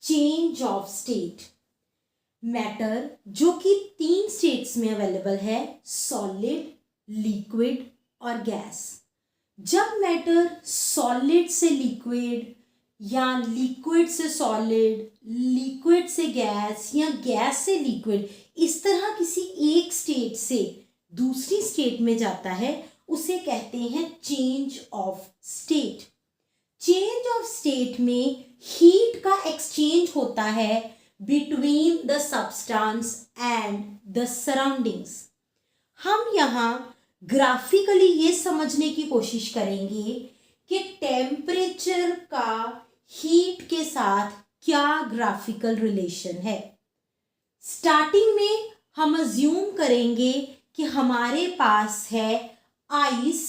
Change of state. Matter जो कि 3 states में अवेलेबल है, सॉलिड, लिक्विड और गैस। जब मैटर सॉलिड से लिक्विड या लिक्विड से सॉलिड, लिक्विड से गैस या गैस से लिक्विड, इस तरह किसी एक स्टेट से दूसरी स्टेट में जाता है, उसे कहते हैं change of state. Change of state में हीट का एक्सचेंज होता है between the substance and the surroundings. हम यहाँ ग्राफिकली ये समझने की कोशिश करेंगे कि टेम्परेचर का हीट के साथ क्या ग्राफिकल रिलेशन है। स्टार्टिंग में हम अज्यूम करेंगे कि हमारे पास है आइस।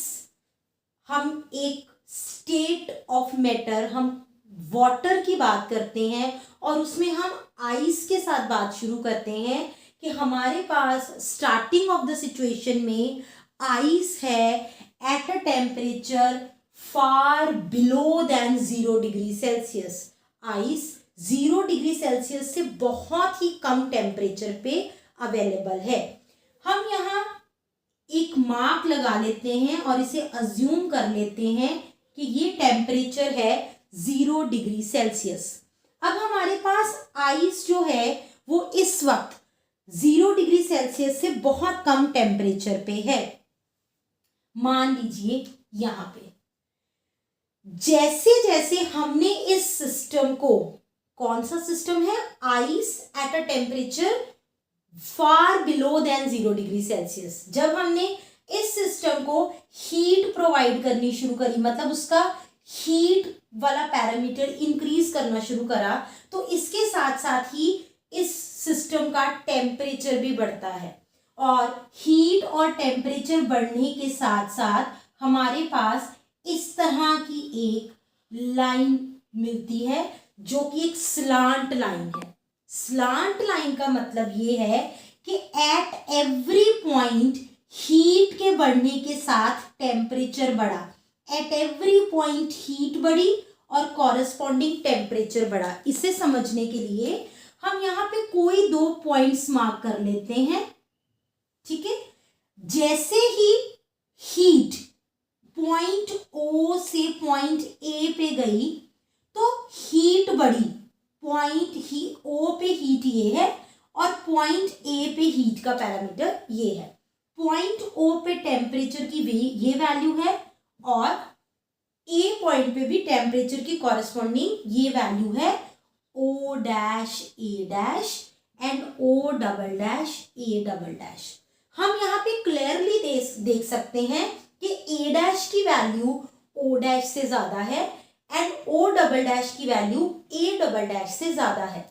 हम एक स्टेट ऑफ मैटर, हम वाटर की बात करते हैं और उसमें हम आइस के साथ बात शुरू करते हैं कि हमारे पास स्टार्टिंग ऑफ द सिचुएशन में आइस है at a temperature far below than 0 degree Celsius. Ice 0 degree Celsius से बहुत ही कम टेम्परेचर पे अवेलेबल है। हम यहाँ एक मार्क लगा लेते हैं और इसे अज्यूम कर लेते हैं कि ये टेम्परेचर है 0 डिग्री सेल्सियस। अब हमारे पास आइस जो है वो इस वक्त 0 डिग्री सेल्सियस से बहुत कम टेम्परेचर पे है। मान लीजिए यहां पे जैसे जैसे हमने इस सिस्टम को, कौन सा सिस्टम है, ice at a temperature far below than 0 degree Celsius, जब हमने इस सिस्टम को हीट प्रोवाइड करनी शुरू करी, मतलब उसका हीट वाला पैरामीटर इंक्रीज करना शुरू करा, तो इसके साथ साथ ही इस सिस्टम का टेम्परेचर भी बढ़ता है। और हीट और टेम्परेचर बढ़ने के साथ साथ हमारे पास इस तरह की एक लाइन मिलती है जो कि एक स्लांट लाइन है। स्लांट लाइन का मतलब ये है कि एट एवरी पॉइंट हीट के बढ़ने के साथ टेम्परेचर बढ़ा, एट एवरी पॉइंट हीट बढ़ी और कॉरेस्पॉन्डिंग टेम्परेचर बढ़ा। इसे समझने के लिए हम यहाँ पे कोई 2 पॉइंट्स मार्क कर लेते हैं, ठीक है। जैसे ही हीट पॉइंट O से पॉइंट A पे गई तो हीट बढ़ी। पॉइंट ही O पे हीट ये है और पॉइंट A पे हीट का पैरामीटर ये है। पॉइंट O पे टेम्परेचर की ये वैल्यू है और A पॉइंट पे भी टेम्परेचर की कॉरेस्पॉन्डिंग ये वैल्यू है O dash A dash and O double dash A double dash. हम यहाँ पे क्लियरली देख सकते हैं कि A डैश की वैल्यू O डैश से ज्यादा है एंड O डबल डैश की वैल्यू A डबल डैश से ज्यादा है।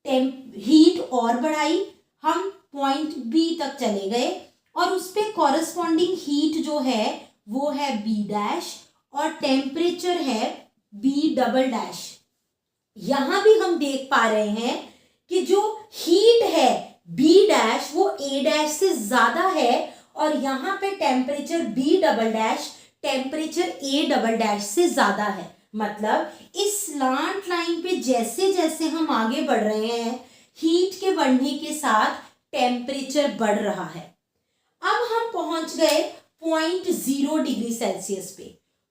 हीट और बढ़ाई, हम पॉइंट B तक चले गए और उस पे कॉरेस्पॉन्डिंग हीट जो है वो है B डैश और टेम्परेचर है B डबल डैश। यहां भी हम देख पा रहे हैं कि जो हीट है B डैश वो A डैश से ज्यादा है और यहाँ पे temperature B double dash temperature A double dash से ज्यादा है। मतलब इस स्लांट लाइन पे जैसे जैसे हम आगे बढ़ रहे हैं, हीट के बढ़ने के साथ टेम्परेचर बढ़ रहा है। अब हम पहुंच गए पॉइंट 0 डिग्री सेल्सियस पे।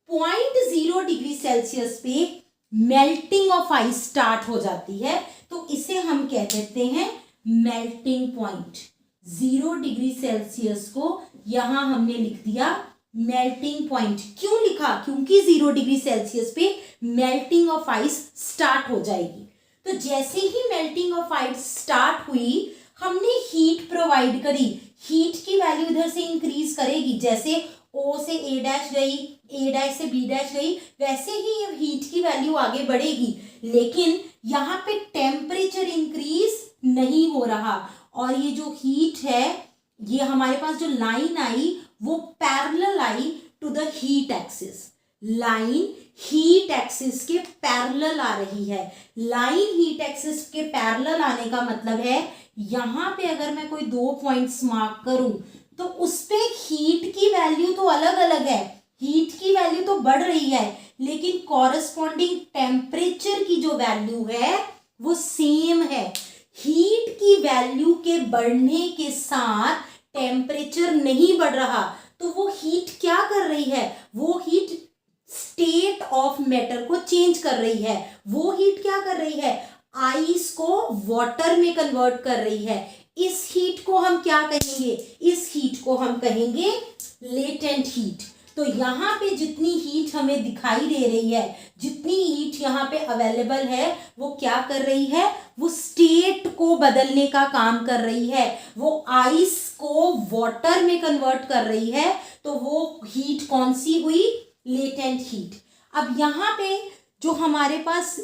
पॉइंट 0 डिग्री सेल्सियस पे मेल्टिंग ऑफ आइस स्टार्ट हो जाती है, तो इसे हम कह देते हैं मेल्टिंग पॉइंट। 0 डिग्री सेल्सियस को यहां हमने लिख दिया मेल्टिंग पॉइंट। क्यों लिखा? क्योंकि 0 डिग्री सेल्सियस पे मेल्टिंग ऑफ आइस स्टार्ट हो जाएगी। तो जैसे ही मेल्टिंग ऑफ आइस स्टार्ट हुई, हमने हीट प्रोवाइड करी, हीट की वैल्यू इधर से इंक्रीज करेगी। जैसे O से A डैश गई, A डैश से B डैश गई, वैसे ही हीट की वैल्यू आगे बढ़ेगी। लेकिन यहाँ पे टेम्परेचर इंक्रीज नहीं हो रहा और ये जो हीट है, ये हमारे पास जो लाइन आई वो पैरेलल आई to the heat axis. Line heat axis के पैरेलल आ रही है। लाइन हीट एक्सिस के पैरेलल आने का मतलब है यहां पे अगर मैं कोई 2 पॉइंट्स मार्क करूं तो उस पे हीट की वैल्यू तो अलग अलग है, हीट की वैल्यू तो बढ़ रही है, लेकिन कॉरेस्पॉन्डिंग टेम्परेचर की जो वैल्यू है वो सेम है। हीट की वैल्यू के बढ़ने के साथ टेम्परेचर नहीं बढ़ रहा, तो वो हीट क्या कर रही है, वो हीट स्टेट ऑफ मैटर को चेंज कर रही है। वो हीट क्या कर रही है, आइस को वाटर में कन्वर्ट कर रही है। इस हीट को हम क्या कहेंगे, इस हीट को हम कहेंगे लेटेंट हीट। तो यहाँ पे जितनी हीट हमें दिखाई दे रही है, जितनी हीट यहाँ पे अवेलेबल है, वो क्या कर रही है, वो स्टेट को बदलने का काम कर रही है, वो आइस को वाटर में कन्वर्ट कर रही है। तो वो हीट कौन सी हुई, लेटेंट हीट। अब यहाँ पे जो हमारे पास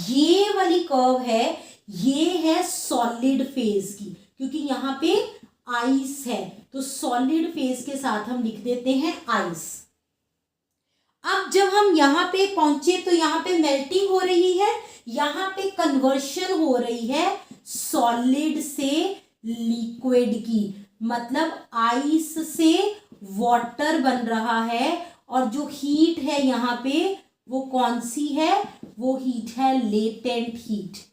ये वाली कर्व है, ये है सॉलिड फेज की, क्योंकि यहाँ पे आइस है, तो सॉलिड फेज के साथ हम लिख देते हैं आइस। अब जब हम यहाँ पे पहुंचे तो यहाँ पे मेल्टिंग हो रही है, यहाँ पे कन्वर्शन हो रही है सॉलिड से लिक्विड की, मतलब आइस से वाटर बन रहा है। और जो हीट है यहाँ पे वो कौन सी है, वो हीट है लेटेंट हीट।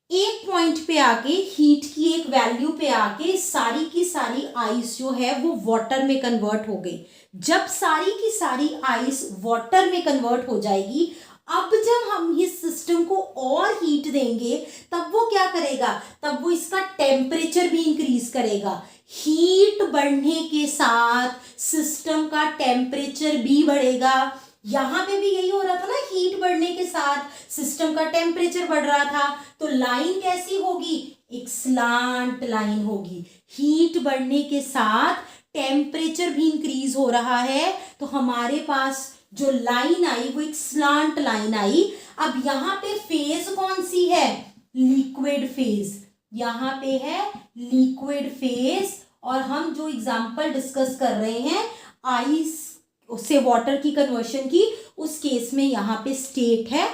एक पॉइंट पे आके, हीट की एक वैल्यू पे आके सारी की सारी आइस जो है वो वाटर में कन्वर्ट हो गई। जब सारी की सारी आइस वाटर में कन्वर्ट हो जाएगी, अब जब हम इस सिस्टम को और हीट देंगे तब वो क्या करेगा, तब वो इसका टेम्परेचर भी इंक्रीज करेगा। हीट बढ़ने के साथ सिस्टम का टेम्परेचर भी बढ़ेगा। यहाँ पे भी यही हो रहा था ना, हीट बढ़ने के साथ सिस्टम का टेम्परेचर बढ़ रहा था। तो लाइन कैसी होगी, एक स्लांट लाइन होगी। हीट बढ़ने के साथ टेम्परेचर भी इंक्रीज हो रहा है, तो हमारे पास जो लाइन आई वो एक स्लांट लाइन आई। अब यहाँ पे फेज कौन सी है, लिक्विड फेज। यहाँ पे है लिक्विड फेज, और हम जो एग्जांपल डिस्कस कर रहे हैं आइस से वाटर की कन्वर्शन की, उस केस में यहाँ पे स्टेट है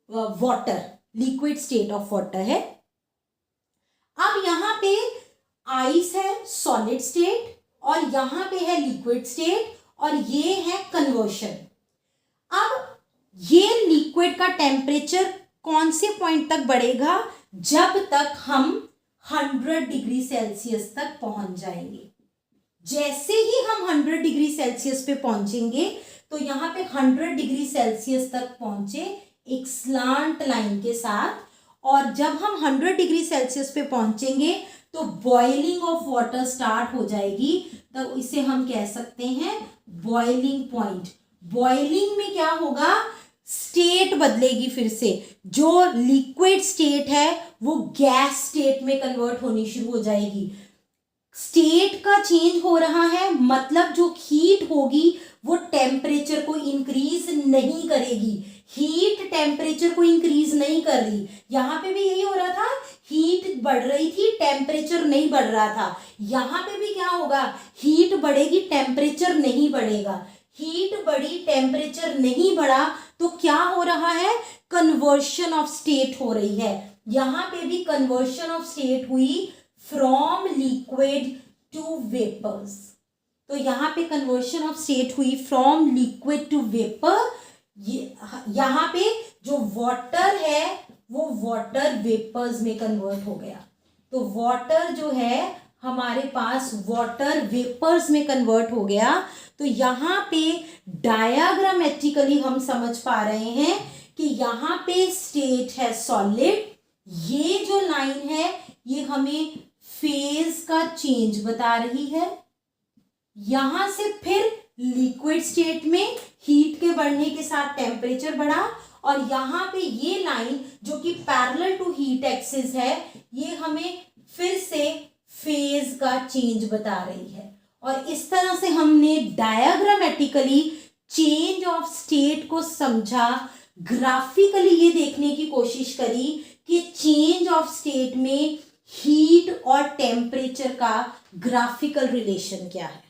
water, liquid state of water है। अब यहाँ पे आइस है सॉलिड स्टेट, और यहाँ पे है लिक्विड स्टेट, और ये है कन्वर्शन। अब ये लिक्विड का टेम्परेचर कौन से पॉइंट तक बढ़ेगा, जब तक हम 100 डिग्री सेल्सियस तक पहुंच जाएंगे। जैसे ही हम 100 डिग्री सेल्सियस पे पहुंचेंगे, तो यहाँ पे 100 डिग्री सेल्सियस तक पहुंचे एक स्लांट लाइन के साथ, और जब हम 100 डिग्री सेल्सियस पे पहुंचेंगे तो बॉइलिंग ऑफ वाटर स्टार्ट हो जाएगी। तो इसे हम कह सकते हैं बॉइलिंग पॉइंट। बॉइलिंग में क्या होगा, स्टेट बदलेगी, फिर से जो लिक्विड स्टेट है वो गैस स्टेट में कन्वर्ट होनी शुरू हो जाएगी। स्टेट का चेंज हो रहा है, मतलब जो हीट होगी वो टेम्परेचर को इंक्रीज नहीं करेगी। हीट टेम्परेचर को इंक्रीज नहीं कर रही। यहाँ पे भी यही हो रहा था, हीट बढ़ रही थी, टेम्परेचर नहीं बढ़ रहा था। यहाँ पे भी क्या होगा, हीट बढ़ेगी, टेम्परेचर नहीं बढ़ेगा। हीट बढ़ी, टेम्परेचर नहीं बढ़ा, तो क्या हो रहा है, कन्वर्शन ऑफ स्टेट हो रही है। यहाँ पे भी कन्वर्शन ऑफ स्टेट हुई फ्रॉम लिक्विड टू वेपर्स। तो यहाँ पे कन्वर्शन ऑफ स्टेट हुई फ्रॉम लिक्विड टू वेपर। यहाँ पे जो वाटर है वो वाटर वेपर्स में कन्वर्ट हो गया। तो वाटर जो है हमारे पास वाटर वेपर्स में कन्वर्ट हो गया। तो यहाँ पे डायग्रामेटिकली हम समझ पा रहे हैं कि यहाँ पे स्टेट है सॉलिड, ये जो लाइन है ये हमें फेज का चेंज बता रही है। यहां से फिर लिक्विड स्टेट में हीट के बढ़ने के साथ टेम्परेचर बढ़ा, और यहाँ पे ये लाइन जो कि पैरेलल टू हीट एक्सिस है, ये हमें फिर से फेज का चेंज बता रही है। और इस तरह से हमने डायग्रामेटिकली चेंज ऑफ स्टेट को समझा, ग्राफिकली ये देखने की कोशिश करी कि चेंज ऑफ स्टेट में हीट और टेम्परेचर का ग्राफिकल रिलेशन क्या है।